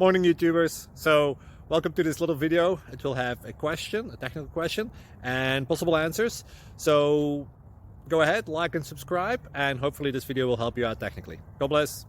Morning YouTubers. So welcome to this little video. It will have a question, a technical question, and possible answers. So go ahead, like and subscribe, and hopefully this video will help you out technically. God bless.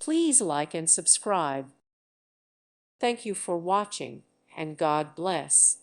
Please like and subscribe. Thank you for watching, and God bless.